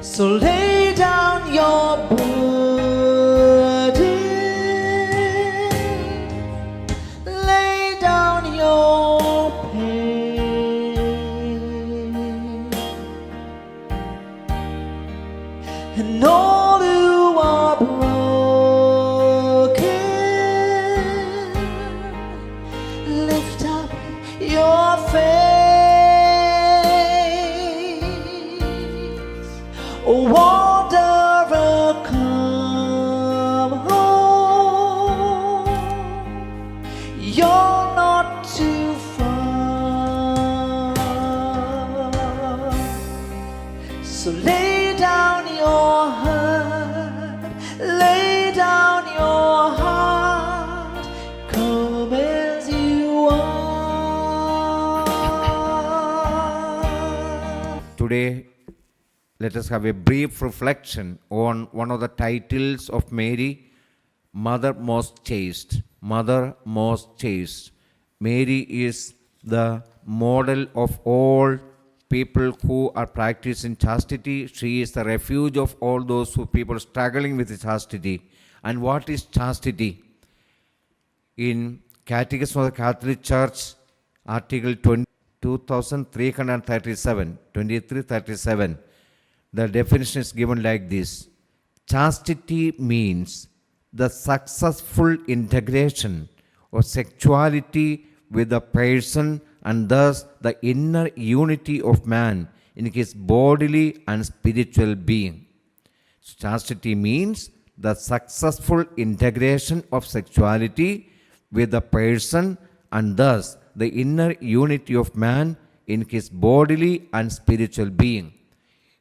So lay down your burden, lay down your pain, and all who are broken, lift up your face. Oh, wanderer, come home. You're not too far. So lay down your heart, lay down your heart, come as you are. Today, let us have a brief reflection on one of the titles of Mary, Mother Most Chaste. Mother Most Chaste. Mary is the model of all people who are practicing chastity. She is the refuge of all those who people struggling with chastity. And what is chastity? In Catechism of the Catholic Church, Article 2337, the definition is given like this. Chastity means the successful integration of sexuality with the person and thus the inner unity of man in his bodily and spiritual being. So chastity means the successful integration of sexuality with the person and thus the inner unity of man in his bodily and spiritual being.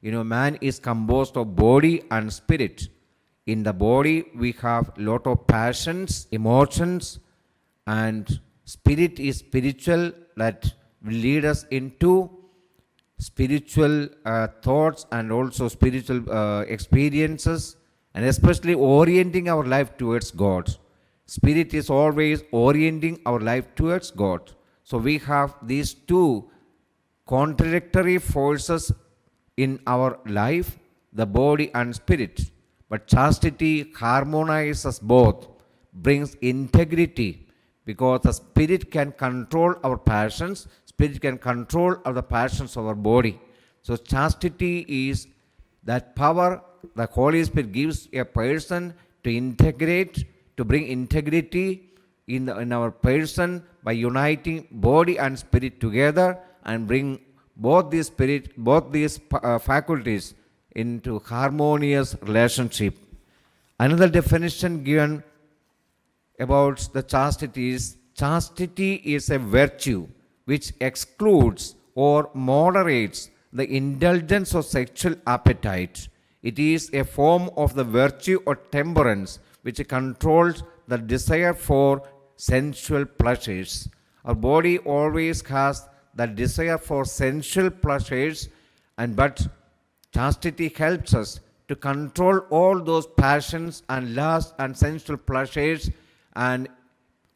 You know, man is composed of body and spirit. In the body, we have lot of passions, emotions, and spirit is spiritual, that will lead us into spiritual thoughts and also spiritual experiences, and especially orienting our life towards God. Spirit is always orienting our life towards God. So we have these two contradictory forces in our life, the body and spirit. But chastity harmonizes both, brings integrity, because the spirit can control our passions, spirit can control the passions of our body. So chastity is that power the Holy Spirit gives a person to integrate, to bring integrity in our person by uniting body and spirit together and bring both these faculties into harmonious relationship. Another definition given about the chastity is a virtue which excludes or moderates the indulgence of sexual appetite. It is a form of the virtue or temperance which controls the desire for sensual pleasures. Our body always has the desire for sensual pleasures, but chastity helps us to control all those passions and lust and sensual pleasures and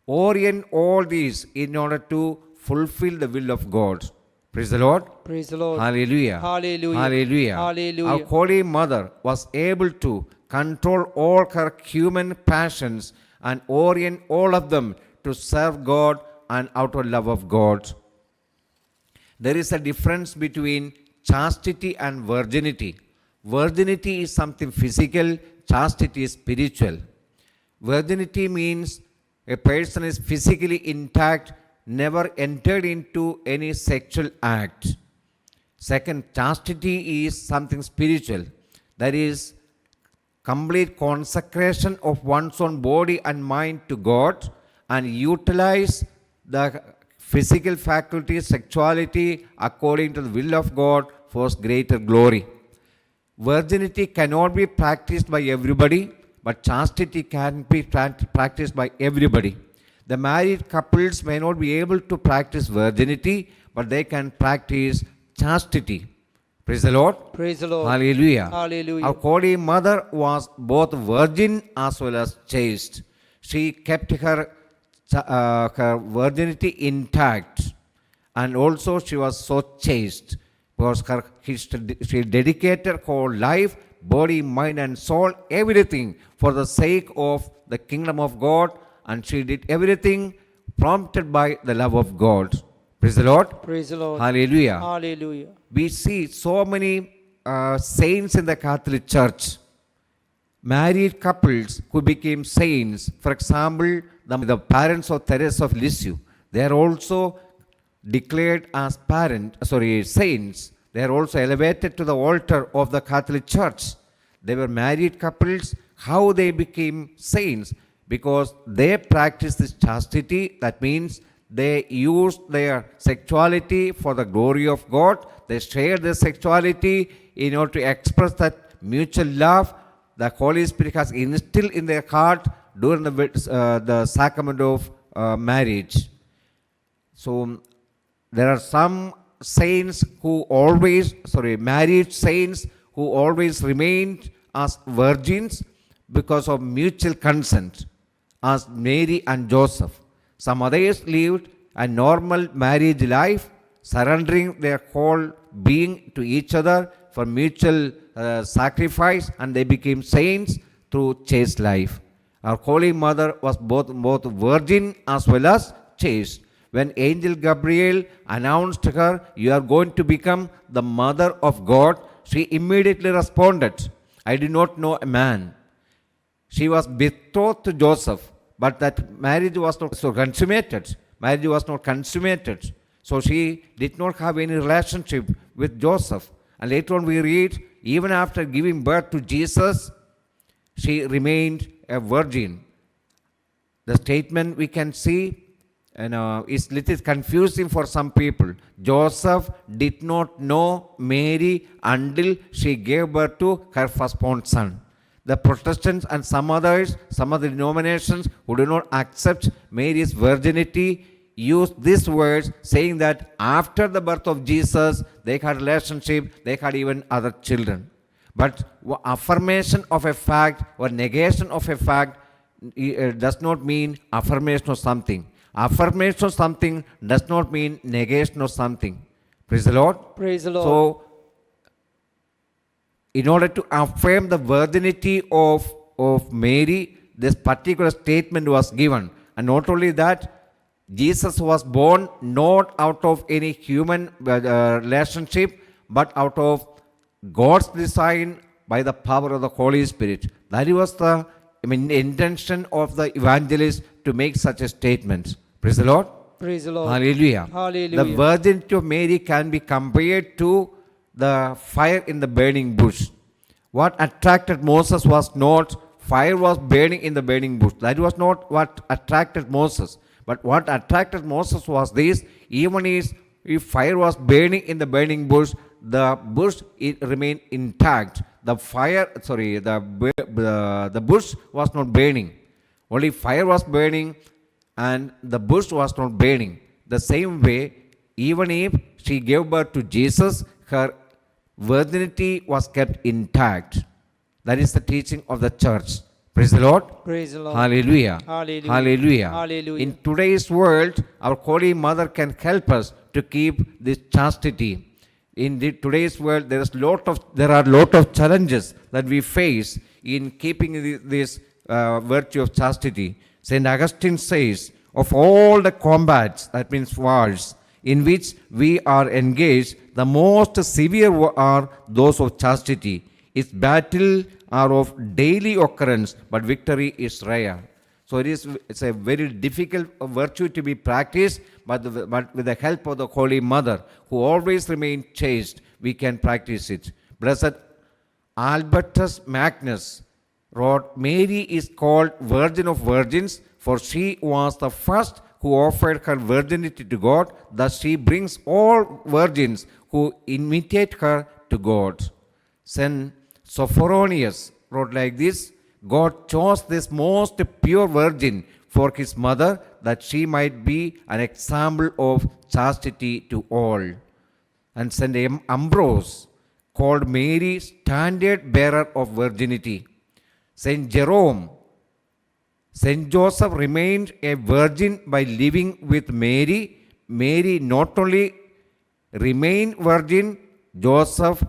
orient all these in order to fulfill the will of God. Praise the Lord. Praise the Lord. Hallelujah. Hallelujah. Hallelujah. Hallelujah. Our Holy Mother was able to control all her human passions and orient all of them to serve God and out of love of God. There is a difference between chastity and virginity. Virginity is something physical, chastity is spiritual. Virginity means a person is physically intact, never entered into any sexual act. Second, chastity is something spiritual. That is complete consecration of one's own body and mind to God and utilize the physical faculty, sexuality according to the will of God for greater glory. Virginity cannot be practiced by everybody, but chastity can be practiced by everybody. The married couples may not be able to practice virginity, but they can practice chastity. Praise the Lord. Praise the Lord. Hallelujah. Hallelujah. Our Holy Mother was both virgin as well as chaste. She kept her virginity intact, and also she was so chaste. because she dedicated her life, body, mind, and soul, everything for the sake of the kingdom of God, and she did everything prompted by the love of God. Praise the Lord. Praise the Lord. Hallelujah. Hallelujah. We see so many saints in the Catholic Church. Married couples who became saints. For example, the parents of Teresa of Lisieux, they are also declared as saints. They are also elevated to the altar of the Catholic Church. They were married couples. How they became saints? Because they practiced this chastity. That means they used their sexuality for the glory of God. They shared their sexuality in order to express that mutual love the Holy Spirit has instilled in their heart during the sacrament of marriage. So there are some saints who always, married saints who always remained as virgins because of mutual consent, as Mary and Joseph. Some others lived a normal marriage life, surrendering their whole being to each other for mutual sacrifice, and they became saints through chaste life. Our Holy Mother was both virgin as well as chaste. When Angel Gabriel announced to her, "You are going to become the mother of God," she immediately responded, "I did not know a man." She was betrothed to Joseph, but that marriage was not consummated. Marriage was not consummated. So she did not have any relationship with Joseph. And later on we read, even after giving birth to Jesus, she remained a virgin. The statement we can see is little confusing for some people. Joseph did not know Mary until she gave birth to her firstborn son. The Protestants and some other denominations who do not accept Mary's virginity use these words, saying that after the birth of Jesus, they had relationship, they had even other children. But affirmation of a fact or negation of a fact does not mean affirmation of something. Affirmation of something does not mean negation of something. Praise the Lord. Praise the Lord. So, in order to affirm the virginity of Mary, this particular statement was given. And not only that, Jesus was born not out of any human relationship, but out of God's design by the power of the Holy Spirit. That was the intention of the evangelist to make such a statement. Praise the Lord. Praise the Lord. Hallelujah. Hallelujah. The virginity of Mary can be compared to the fire in the burning bush. What attracted Moses was not fire was burning in the burning bush. That was not what attracted Moses. But what attracted Moses was this: even if fire was burning in the burning bush, the bush it remained intact. The bush was not burning. Only fire was burning and the bush was not burning. The same way, even if she gave birth to Jesus, her virginity was kept intact. That is the teaching of the church. Praise the Lord. Praise the Lord. Hallelujah. Hallelujah. Hallelujah. Hallelujah. In today's world, our Holy Mother can help us to keep this chastity. In today's world, there are a lot of challenges that we face in keeping this virtue of chastity. Saint Augustine says, of all the combats, that means wars, in which we are engaged, the most severe are those of chastity. Its battle are of daily occurrence, but victory is rare. So it's a very difficult virtue to be practiced, but with the help of the Holy Mother, who always remained chaste, we can practice it. Blessed Albertus Magnus wrote, "Mary is called Virgin of Virgins, for she was the first who offered her virginity to God. Thus she brings all virgins who imitate her to God." Saint Sophronius wrote like this: God chose this most pure virgin for his mother, that she might be an example of chastity to all. And Saint Ambrose called Mary standard bearer of virginity. Saint Jerome, Saint Joseph remained a virgin by living with Mary. Mary not only remained virgin, Joseph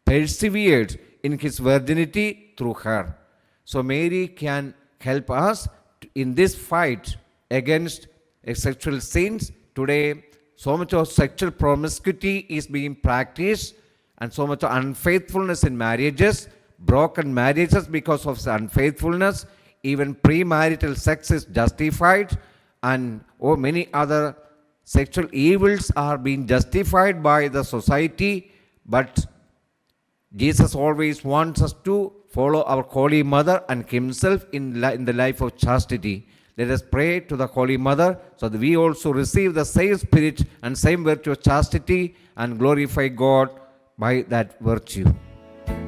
persevered in his virginity through her. So Mary can help us in this fight against sexual sins. Today, so much of sexual promiscuity is being practiced and so much of unfaithfulness in marriages, broken marriages because of unfaithfulness, even premarital sex is justified, and many other sexual evils are being justified by the society. But Jesus always wants us to follow our Holy Mother and himself in the life of chastity. Let us pray to the Holy Mother so that we also receive the same spirit and same virtue of chastity and glorify God by that virtue.